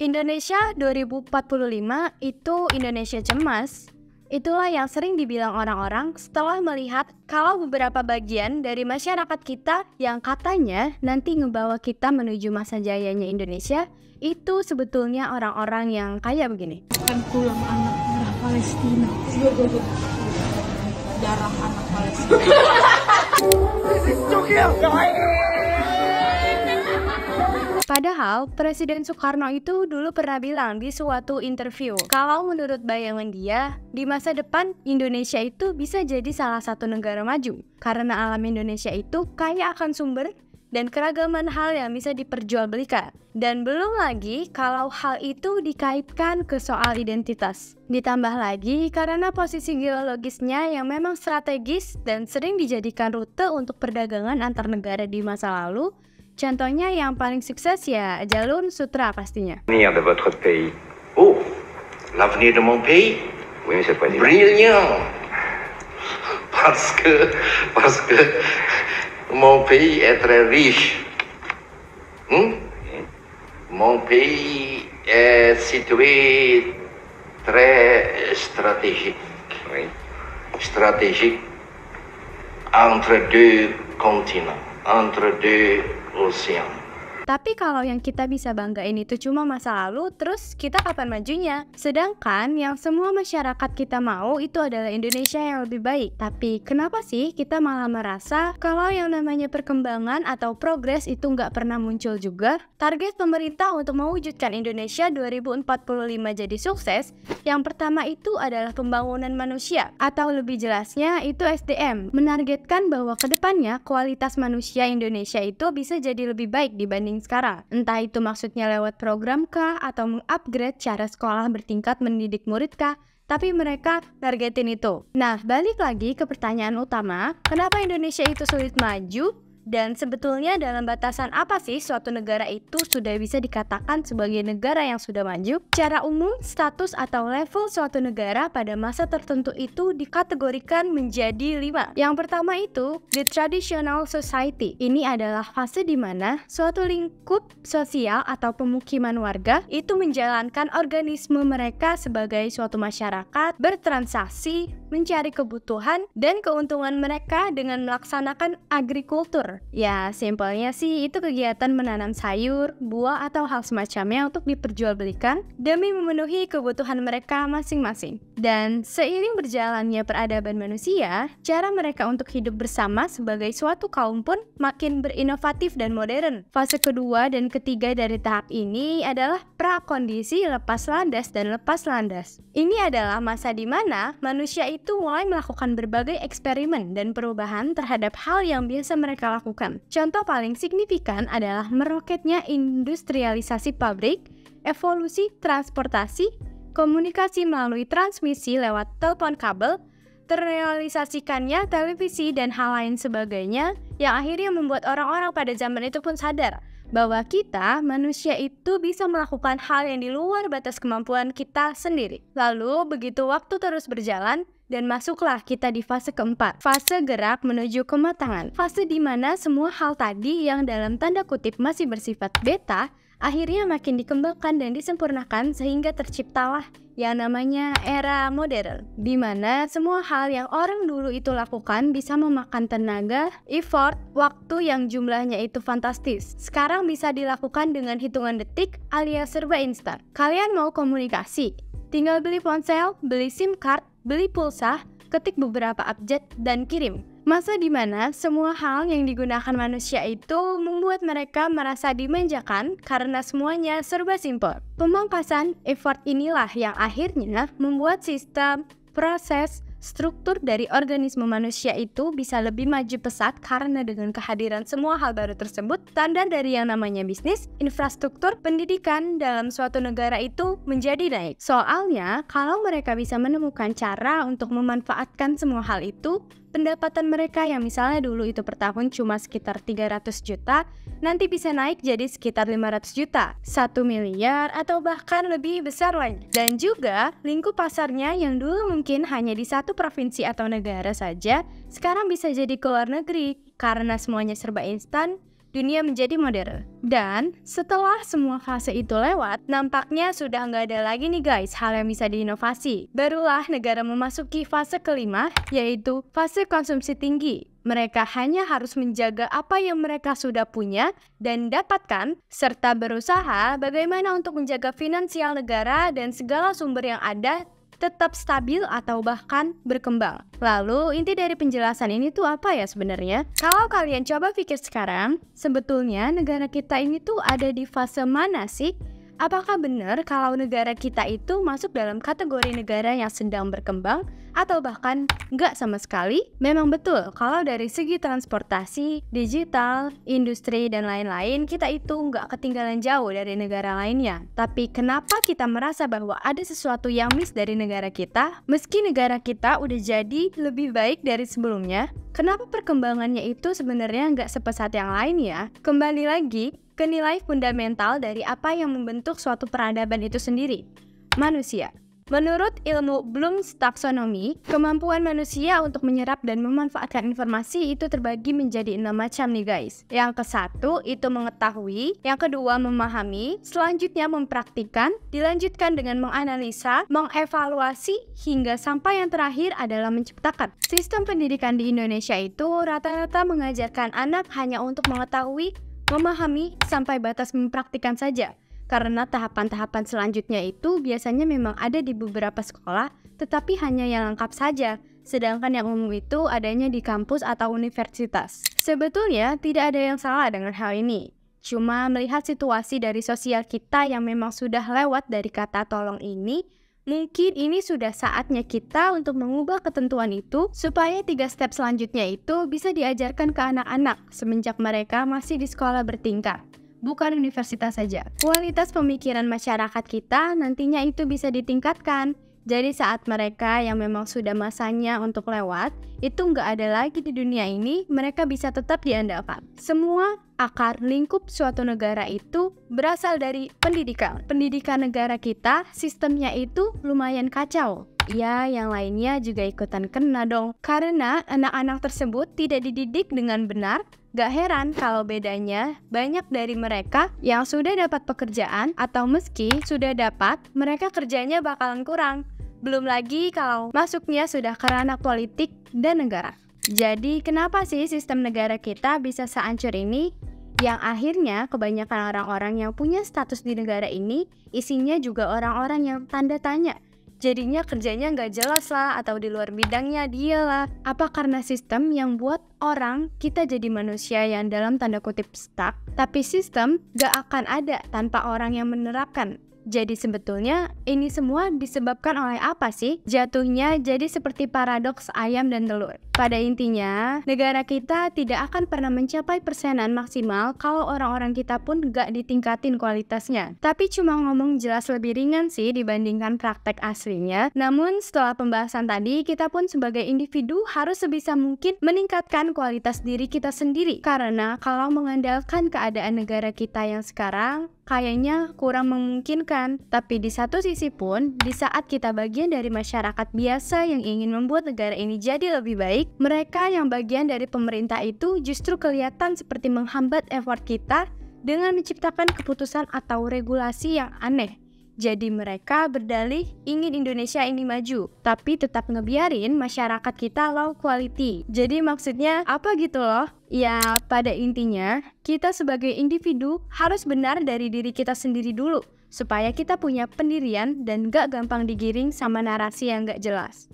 Indonesia 2045 itu Indonesia cemas. Itulah yang sering dibilang orang-orang setelah melihat kalau beberapa bagian dari masyarakat kita yang katanya nanti ngebawa kita menuju masa jayanya Indonesia itu sebetulnya orang-orang yang kayak begini. Kan tulang anak darah Palestina. Darah anak Palestina. Padahal Presiden Soekarno itu dulu pernah bilang di suatu interview kalau menurut bayangan dia di masa depan Indonesia itu bisa jadi salah satu negara maju karena alam Indonesia itu kaya akan sumber dan keragaman hal yang bisa diperjualbelikan. Dan belum lagi kalau hal itu dikaitkan ke soal identitas. Ditambah lagi karena posisi geologisnya yang memang strategis dan sering dijadikan rute untuk perdagangan antar negara di masa lalu. Contohnya yang paling sukses ya jalur sutra pastinya. L'avenir de votre pays. Oh, l'avenir de mon pays? Oui, monsieur le président. Brillant. Parce que mon pays est très riche. Mon pays est situé très stratégique. Oui. Stratégique entre deux continents, entre deux océans. Tapi kalau yang kita bisa banggain itu cuma masa lalu, terus kita kapan majunya? Sedangkan yang semua masyarakat kita mau itu adalah Indonesia yang lebih baik. Tapi kenapa sih kita malah merasa kalau yang namanya perkembangan atau progres itu nggak pernah muncul juga? Target pemerintah untuk mewujudkan Indonesia 2045 jadi sukses, yang pertama itu adalah pembangunan manusia, atau lebih jelasnya itu SDM. Menargetkan bahwa kedepannya kualitas manusia Indonesia itu bisa jadi lebih baik dibanding sekarang. Entah itu maksudnya lewat program kah atau mengupgrade cara sekolah bertingkat mendidik murid kah, tapi mereka targetin itu. Nah, balik lagi ke pertanyaan utama, kenapa Indonesia itu sulit maju? Dan sebetulnya dalam batasan apa sih suatu negara itu sudah bisa dikatakan sebagai negara yang sudah maju? Secara umum, status atau level suatu negara pada masa tertentu itu dikategorikan menjadi 5. Yang pertama itu, the traditional society. Ini adalah fase di mana suatu lingkup sosial atau pemukiman warga itu menjalankan organisme mereka sebagai suatu masyarakat, bertransaksi, mencari kebutuhan dan keuntungan mereka dengan melaksanakan agrikultur. Ya, simpelnya sih itu kegiatan menanam sayur, buah atau hal semacamnya untuk diperjualbelikan demi memenuhi kebutuhan mereka masing-masing. Dan seiring berjalannya peradaban manusia, cara mereka untuk hidup bersama sebagai suatu kaum pun makin berinovatif dan modern. Fase kedua dan ketiga dari tahap ini adalah prakondisi lepas landas dan lepas landas. Ini adalah masa di mana manusia itu mulai melakukan berbagai eksperimen dan perubahan terhadap hal yang biasa mereka lakukan. Contoh paling signifikan adalah meroketnya industrialisasi pabrik, evolusi transportasi, komunikasi melalui transmisi lewat telepon kabel, terrealisasikannya televisi dan hal lain sebagainya yang akhirnya membuat orang-orang pada zaman itu pun sadar bahwa kita, manusia itu bisa melakukan hal yang di luar batas kemampuan kita sendiri. Lalu, begitu waktu terus berjalan, dan masuklah kita di fase keempat, fase gerak menuju kematangan. Fase di mana semua hal tadi yang dalam tanda kutip masih bersifat beta, akhirnya makin dikembangkan dan disempurnakan sehingga terciptalah yang namanya era modern, di mana semua hal yang orang dulu itu lakukan bisa memakan tenaga, effort, waktu yang jumlahnya itu fantastis. Sekarang bisa dilakukan dengan hitungan detik alias serba instan. Kalian mau komunikasi? Tinggal beli ponsel, beli SIM card, beli pulsa, ketik beberapa abjad, dan kirim. Masa di mana semua hal yang digunakan manusia itu membuat mereka merasa dimanjakan karena semuanya serba simpel. Pemangkasan effort inilah yang akhirnya membuat sistem, proses, struktur dari organisme manusia itu bisa lebih maju pesat karena dengan kehadiran semua hal baru tersebut, standar dari yang namanya bisnis, infrastruktur, pendidikan dalam suatu negara itu menjadi naik. Soalnya, kalau mereka bisa menemukan cara untuk memanfaatkan semua hal itu, pendapatan mereka yang misalnya dulu itu per tahun cuma sekitar 300 juta, nanti bisa naik jadi sekitar 500 juta, 1 miliar, atau bahkan lebih besar lagi. Dan juga, lingkup pasarnya yang dulu mungkin hanya di satu provinsi atau negara saja, sekarang bisa jadi ke luar negeri, karena semuanya serba instan, dunia menjadi modern. Dan setelah semua fase itu lewat, nampaknya sudah nggak ada lagi nih guys hal yang bisa diinovasi. Barulah negara memasuki fase kelima, yaitu fase konsumsi tinggi. Mereka hanya harus menjaga apa yang mereka sudah punya dan dapatkan, serta berusaha bagaimana untuk menjaga finansial negara dan segala sumber yang ada tetap stabil atau bahkan berkembang. Lalu inti dari penjelasan ini tuh apa ya sebenarnya? Kalau kalian coba pikir sekarang, sebetulnya negara kita ini tuh ada di fase mana sih? Apakah benar kalau negara kita itu masuk dalam kategori negara yang sedang berkembang atau bahkan nggak sama sekali? Memang betul kalau dari segi transportasi, digital, industri, dan lain-lain kita itu nggak ketinggalan jauh dari negara lainnya. Tapi kenapa kita merasa bahwa ada sesuatu yang miss dari negara kita? Meski negara kita udah jadi lebih baik dari sebelumnya, kenapa perkembangannya itu sebenarnya nggak sepesat yang lain ya? Kembali lagi ke nilai fundamental dari apa yang membentuk suatu peradaban itu sendiri, manusia. Menurut ilmu Bloom's Taxonomy, kemampuan manusia untuk menyerap dan memanfaatkan informasi itu terbagi menjadi 6 macam nih guys. Yang ke-1 itu mengetahui, yang kedua memahami, selanjutnya mempraktikkan, dilanjutkan dengan menganalisa, mengevaluasi, hingga sampai yang terakhir adalah menciptakan. Sistem pendidikan di Indonesia itu rata-rata mengajarkan anak hanya untuk mengetahui, memahami, sampai batas mempraktikkan saja. Karena tahapan-tahapan selanjutnya itu biasanya memang ada di beberapa sekolah, tetapi hanya yang lengkap saja, sedangkan yang umum itu adanya di kampus atau universitas. Sebetulnya tidak ada yang salah dengan hal ini. Cuma melihat situasi dari sosial kita yang memang sudah lewat dari kata tolong ini, mungkin ini sudah saatnya kita untuk mengubah ketentuan itu supaya 3 step selanjutnya itu bisa diajarkan ke anak-anak semenjak mereka masih di sekolah bertingkat. Bukan universitas saja. Kualitas pemikiran masyarakat kita nantinya itu bisa ditingkatkan. Jadi saat mereka yang memang sudah masanya untuk lewat, itu nggak ada lagi di dunia ini, mereka bisa tetap diandalkan. Semua akar lingkup suatu negara itu berasal dari pendidikan. Pendidikan negara kita, sistemnya itu lumayan kacau. Ya, yang lainnya juga ikutan kena dong. Karena anak-anak tersebut tidak dididik dengan benar. Gak heran kalau bedanya banyak dari mereka yang sudah dapat pekerjaan atau meski sudah dapat, mereka kerjanya bakalan kurang. Belum lagi kalau masuknya sudah ke ranah politik dan negara. Jadi kenapa sih sistem negara kita bisa sehancur ini? Yang akhirnya kebanyakan orang-orang yang punya status di negara ini isinya juga orang-orang yang tanda tanya. Jadinya kerjanya nggak jelas lah, atau di luar bidangnya dia lah. Apa karena sistem yang buat orang kita jadi manusia yang dalam tanda kutip stuck, tapi sistem nggak akan ada tanpa orang yang menerapkan. Jadi sebetulnya ini semua disebabkan oleh apa sih? Jatuhnya jadi seperti paradoks ayam dan telur. Pada intinya, negara kita tidak akan pernah mencapai persenan maksimal kalau orang-orang kita pun gak ditingkatin kualitasnya. Tapi cuma ngomong jelas lebih ringan sih dibandingkan praktek aslinya. Namun setelah pembahasan tadi, kita pun sebagai individu harus sebisa mungkin meningkatkan kualitas diri kita sendiri. Karena kalau mengandalkan keadaan negara kita yang sekarang, kayaknya kurang memungkinkan. Tapi di satu sisi pun, di saat kita bagian dari masyarakat biasa yang ingin membuat negara ini jadi lebih baik, mereka yang bagian dari pemerintah itu justru kelihatan seperti menghambat effort kita dengan menciptakan keputusan atau regulasi yang aneh. Jadi mereka berdalih ingin Indonesia ini maju, tapi tetap ngebiarin masyarakat kita low quality. Jadi maksudnya apa gitu loh? Ya pada intinya, kita sebagai individu harus benar dari diri kita sendiri dulu, supaya kita punya pendirian dan gak gampang digiring sama narasi yang gak jelas.